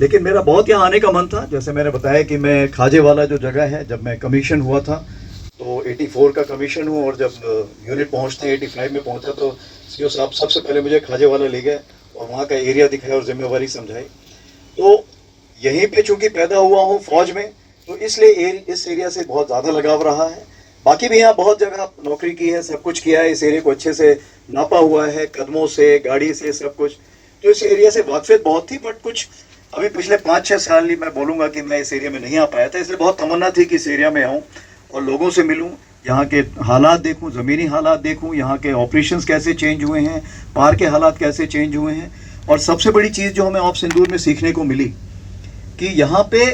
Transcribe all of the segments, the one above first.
लेकिन मेरा बहुत यहाँ आने का मन था। जैसे मैंने बताया कि मैं खाजे वाला जो जगह है, जब मैं कमीशन हुआ था तो 84 का कमीशन हुआ, और जब यूनिट पहुँचते 85 में पहुँचा तो सीओ साहब सबसे पहले मुझे खाजे वाला ले गए और वहाँ का एरिया दिखाया और जिम्मेवारी समझाई। तो यहीं पे चूंकि पैदा हुआ हूँ फौज में, तो इसलिए इस एरिया से बहुत ज़्यादा लगाव रहा है। बाकी भी यहाँ बहुत जगह नौकरी की है, सब कुछ किया है, इस एरिया को अच्छे से नापा हुआ है, कदमों से, गाड़ी से, सब कुछ। तो इस एरिया से वाकफियत बहुत थी, बट कुछ अभी पिछले 5-6 साल ही मैं बोलूँगा कि मैं इस एरिया में नहीं आ पाया था। इसलिए बहुत तमन्ना थी कि इस एरिया में आऊँ और लोगों से मिलूँ, यहाँ के हालात देखूँ, ज़मीनी हालात देखूँ, यहाँ के ऑपरेशंस कैसे चेंज हुए हैं, पार के हालात कैसे चेंज हुए हैं। और सबसे बड़ी चीज़ जो हमें ऑप सिंदूर में सीखने को मिली कि यहाँ पे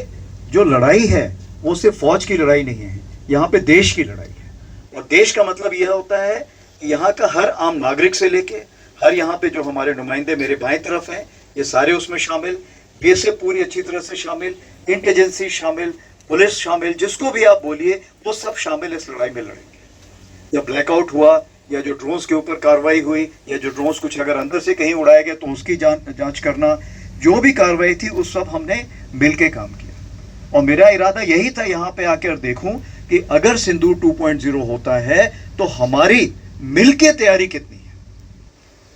जो लड़ाई है वो सिर्फ फौज की लड़ाई नहीं है, यहाँ पे देश की लड़ाई है। और देश का मतलब यह होता है कि यहाँ का हर आम नागरिक से लेके हर यहाँ पे जो हमारे नुमाइंदे मेरे बाएं तरफ हैं, ये सारे उसमें शामिल, बीएसएफ पूरी अच्छी तरह से शामिल, इंटेलिजेंसी शामिल, पुलिस शामिल, जिसको भी आप बोलिए वो सब शामिल इस लड़ाई में लड़ेंगे। जब ब्लैकआउट हुआ या जो ड्रोन्स के ऊपर कार्रवाई हुई या जो ड्रोन्स कुछ अगर अंदर से कहीं उड़ाया गया तो उसकी जांच करना, जो भी कार्रवाई थी उस सब हमने मिल के काम किया। और मेरा इरादा यही था यहाँ पे आकर देखूं कि अगर सिंदूर 2.0 होता है तो हमारी मिलके तैयारी कितनी है।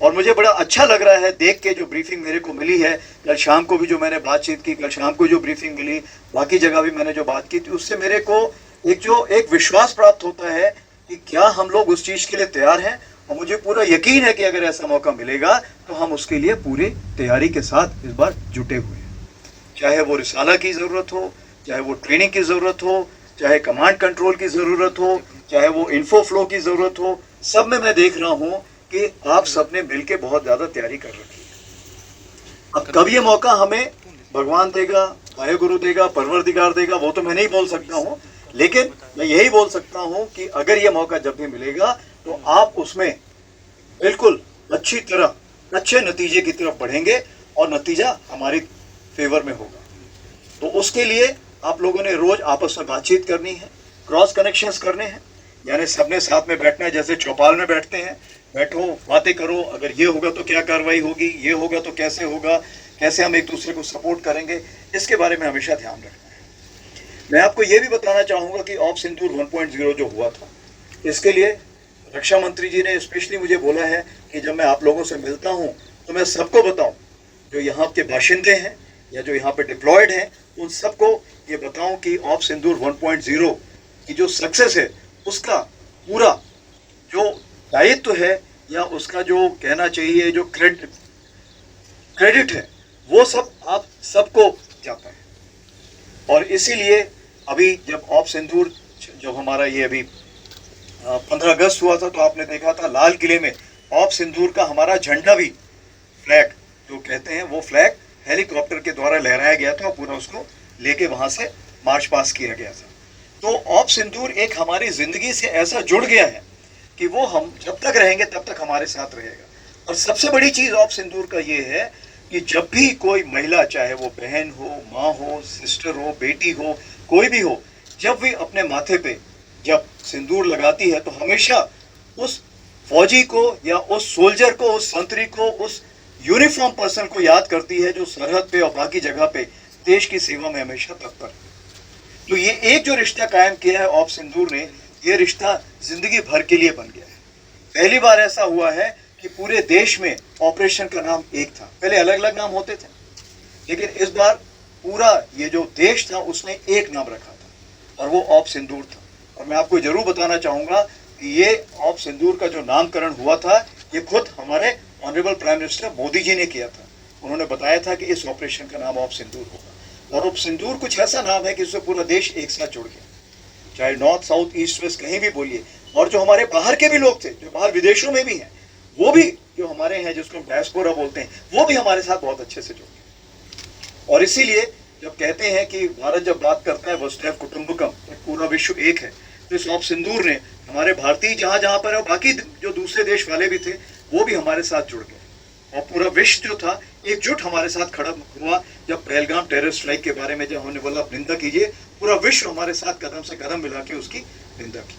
और मुझे बड़ा अच्छा लग रहा है देख के जो ब्रीफिंग मेरे को मिली है, कल शाम को भी जो मैंने बातचीत की, कल शाम को जो ब्रीफिंग मिली, बाकी जगह भी मैंने जो बात की थी, उससे मेरे को एक विश्वास प्राप्त होता है कि क्या हम लोग उस चीज़ के लिए तैयार हैं। और मुझे पूरा यकीन है कि अगर ऐसा मौका मिलेगा तो हम उसके लिए पूरी तैयारी के साथ इस बार जुटे हुए हैं। चाहे वो रिसाला की ज़रूरत हो, चाहे वो ट्रेनिंग की ज़रूरत हो, चाहे कमांड कंट्रोल की ज़रूरत हो, चाहे वो इन्फो फ्लो की ज़रूरत हो, सब में मैं देख रहा हूँ कि आप सबने मिलके बहुत ज़्यादा तैयारी कर रखी है। अब कब ये मौका हमें भगवान देगा, वाहेगुरु देगा, परवरदिगार देगा, वो तो मैं नहीं बोल सकता हूँ, लेकिन मैं यही बोल सकता हूँ कि अगर ये मौका जब भी मिलेगा तो आप उसमें बिल्कुल अच्छी तरह अच्छे नतीजे की तरफ बढ़ेंगे और नतीजा हमारे फेवर में होगा। तो उसके लिए आप लोगों ने रोज आपस में बातचीत करनी है, क्रॉस कनेक्शंस करने हैं, यानी सबने साथ में बैठना है, जैसे चौपाल में बैठते हैं, बैठो बातें करो, अगर ये होगा तो क्या कार्रवाई होगी, ये होगा तो कैसे होगा, कैसे हम एक दूसरे को सपोर्ट करेंगे, इसके बारे में हमेशा ध्यान रखना है। मैं आपको ये भी बताना चाहूँगा कि ऑप सिंदूर 1.0 जो हुआ था, इसके लिए रक्षा मंत्री जी ने स्पेशली मुझे बोला है कि जब मैं आप लोगों से मिलता हूँ तो मैं सबको बताऊँ, जो यहाँ के बाशिंदे हैं या जो यहाँ पे डिप्लॉयड हैं, उन सबको ये बताऊँ कि ऑप सिंदूर 1.0 की जो सक्सेस है उसका पूरा जो दायित्व है या उसका जो कहना चाहिए जो क्रेडिट है वो सब आप सबको जाता है। और इसीलिए अभी जब ऑप सिंदूर जब हमारा ये अभी 15 अगस्त हुआ था तो आपने देखा था लाल किले में ऑप सिंदूर का हमारा झंडा भी, फ्लैग जो कहते हैं, वो फ्लैग हेलीकॉप्टर के द्वारा लहराया गया था और पूरा उसको लेके वहां से मार्च पास किया गया था। तो ऑप सिंदूर एक हमारी जिंदगी से ऐसा जुड़ गया है कि वो हम जब तक रहेंगे तब तक हमारे साथ रहेगा। और सबसे बड़ी चीज ऑप सिंदूर का ये है कि जब भी कोई महिला, चाहे वो बहन हो, माँ हो, सिस्टर हो, बेटी हो, कोई भी हो, जब भी अपने माथे पे जब सिंदूर लगाती है तो हमेशा उस फौजी को या उस सोल्जर को, उस संतरी को, उस यूनिफॉर्म पर्सन को याद करती है जो सरहद पे और बाकी जगह पे देश की सेवा में हमेशा तत्पर है। तो ये एक जो रिश्ता कायम किया है ऑप सिंदूर ने, ये रिश्ता जिंदगी भर के लिए बन गया है। पहली बार ऐसा हुआ है कि पूरे देश में ऑपरेशन का नाम एक था, पहले अलग अलग नाम होते थे, लेकिन इस बार पूरा ये जो देश था उसने एक नाम रखा था और वो ऑप सिंदूर था। और मैं आपको जरूर बताना चाहूँगा कि ये ऑप सिंदूर का जो नामकरण हुआ था ये खुद हमारे honourable prime minister Modi ji ने किया था। उन्होंने बताया था कि इस ऑपरेशन का नाम ऑप सिंदूर होगा। और ऑप सिंदूर कुछ ऐसा नाम है कि उससे पूरा देश एक साथ जुड़ गया, चाहे नॉर्थ, साउथ, ईस्ट, वेस्ट कहीं भी बोलिए। और जो हमारे बाहर के भी लोग थे, जो बाहर विदेशों में भी हैं, वो भी जो हमारे हैं, जिसको डायस्पोरा बोलते हैं, वो भी हमारे साथ बहुत अच्छे से जुड़ गए। और इसीलिए जब कहते हैं कि भारत जब बात करता है वसुधैव कुटुंबकम, पूरा विश्व एक है, तो इस ऑप सिंदूर ने हमारे भारतीय जहाँ जहाँ पर है, बाकी जो दूसरे देश वाले भी थे वो भी हमारे साथ जुड़ गए। और पूरा विश्व जो था एकजुट हमारे साथ खड़ा हुआ। जब पहलगाम टेरर स्ट्राइक के बारे में जब हमने बोला निंदा कीजिए, पूरा विश्व हमारे साथ कदम से कदम मिला के उसकी निंदा की।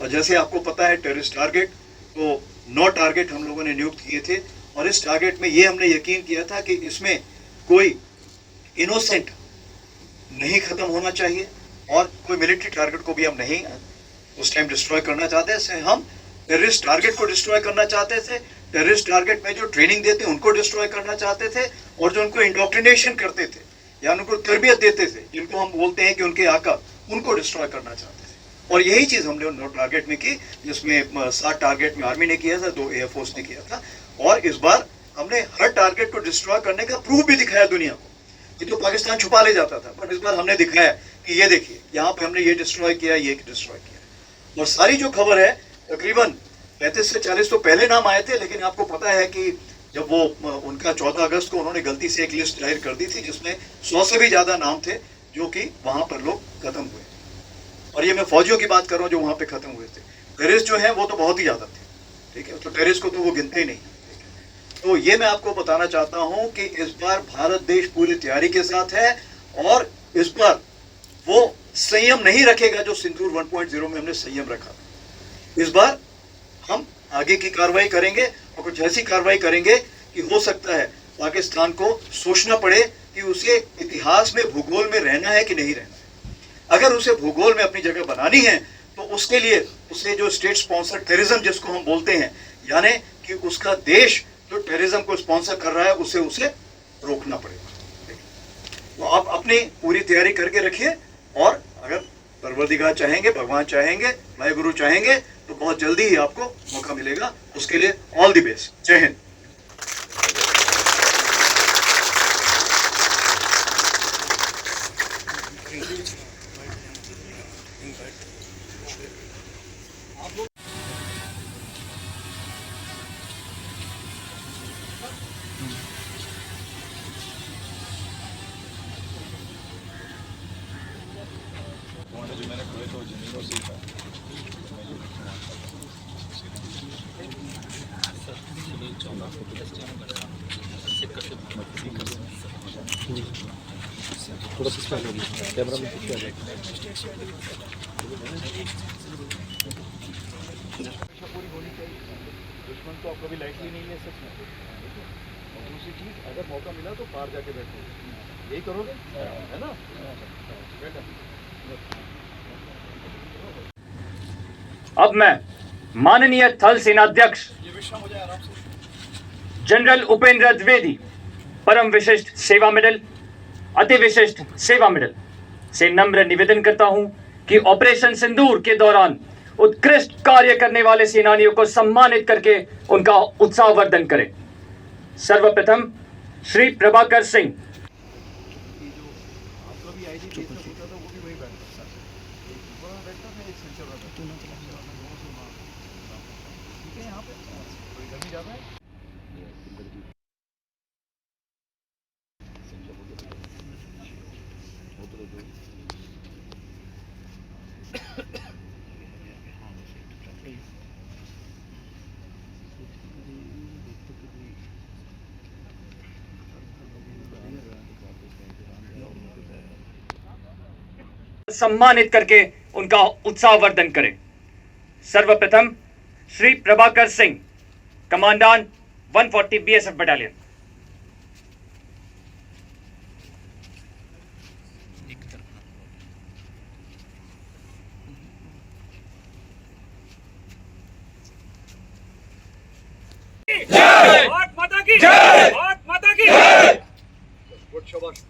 और जैसे आपको पता है टेररिस्ट टारगेट, तो 9 टारगेट हम लोगों ने नियुक्त किए थे और इस टारगेट में ये हमने यकीन किया था कि इसमें कोई इनोसेंट नहीं खत्म होना चाहिए और कोई मिलिट्री टारगेट को भी हम नहीं उस टाइम डिस्ट्रॉय करना चाहते थे। हम टेररिस्ट टारगेट को डिस्ट्रॉय करना चाहते थे, टेररिस्ट टारगेट में जो ट्रेनिंग देते उनको डिस्ट्रॉय करना चाहते थे, और जो उनको इंडोक्ट्रिनेशन करते थे या उनको तरबियत देते थे, जिनको हम बोलते हैं कि उनके आका, उनको डिस्ट्रॉय करना चाहते थे। और यही चीज हमने उन टारगेट में की, जिसमें 7 टारगेट में आर्मी ने किया था, 2 एयरफोर्स ने किया था। और इस बार हमने हर टारगेट को डिस्ट्रॉय करने का प्रूफ भी दिखाया दुनिया को। ये तो पाकिस्तान छुपा ले जाता था, पर इस बार हमने दिखाया कि ये देखिए, यहाँ पे हमने ये डिस्ट्रॉय किया, ये डिस्ट्रॉय किया। और सारी जो खबर है, तकरीबन 35 से 40 तो पहले नाम आए थे, लेकिन आपको पता है कि जब वो उनका 14 अगस्त को उन्होंने गलती से एक लिस्ट जाहिर कर दी थी, जिसमें 100 से भी ज्यादा नाम थे जो कि वहां पर लोग खत्म हुए। और ये मैं फौजियों की बात कर रहा हूँ जो वहां पे खत्म हुए थे। टेररिस्ट जो है वो तो बहुत ही ज्यादा थे, ठीक है, तो टेररिस्ट को तो वो गिनते ही नहीं। तो ये मैं आपको बताना चाहता हूं कि इस बार भारत देश पूरी तैयारी के साथ है, और इस बार वो संयम नहीं रखेगा जो सिंदूर 1.0 में हमने संयम रखा। इस बार हम आगे की कार्रवाई करेंगे, और कुछ ऐसी कार्रवाई करेंगे कि हो सकता है पाकिस्तान को सोचना पड़े कि उसे इतिहास में, भूगोल में रहना है कि नहीं रहना है। अगर उसे भूगोल में अपनी जगह बनानी है, तो उसके लिए उसे जो स्टेट स्पॉन्सर टेररिज्म जिसको हम बोलते हैं, यानी कि उसका देश जो टेररिज्म को स्पॉन्सर कर रहा है, उसे रोकना पड़ेगा। तो आप अपनी पूरी तैयारी करके रखिए, और अगर परवरदिगार चाहेंगे, भगवान चाहेंगे, भाई गुरु चाहेंगे, तो बहुत जल्दी ही आपको मौका मिलेगा। उसके लिए ऑल द बेस्ट। जय हिंद। थोड़ा सा कैमरा में पूरी होनी चाहिए। दुश्मन तो आपका भी लाइटली नहीं है सच में। और दूसरी चीज, अगर मौका मिला तो पार जाके बैठो, यही करोगे, है ना? अब मैं माननीय थल सेनाध्यक्ष जनरल उपेंद्र द्विवेदी, परम विशिष्ट सेवा मेडल, अति विशिष्ट सेवा मेडल से नम्र निवेदन करता हूं कि ऑपरेशन सिंदूर के दौरान उत्कृष्ट कार्य करने वाले सेनानियों को सम्मानित करके उनका उत्साहवर्धन करें। सर्वप्रथम श्री प्रभाकर सिंह। सम्मानित करके उनका उत्साहवर्धन करें। सर्वप्रथम Shri Prabhakar Singh, commandant 140 BSF battalion. Bharat माता की जय! भारत माता की जय! गुड शाबाश।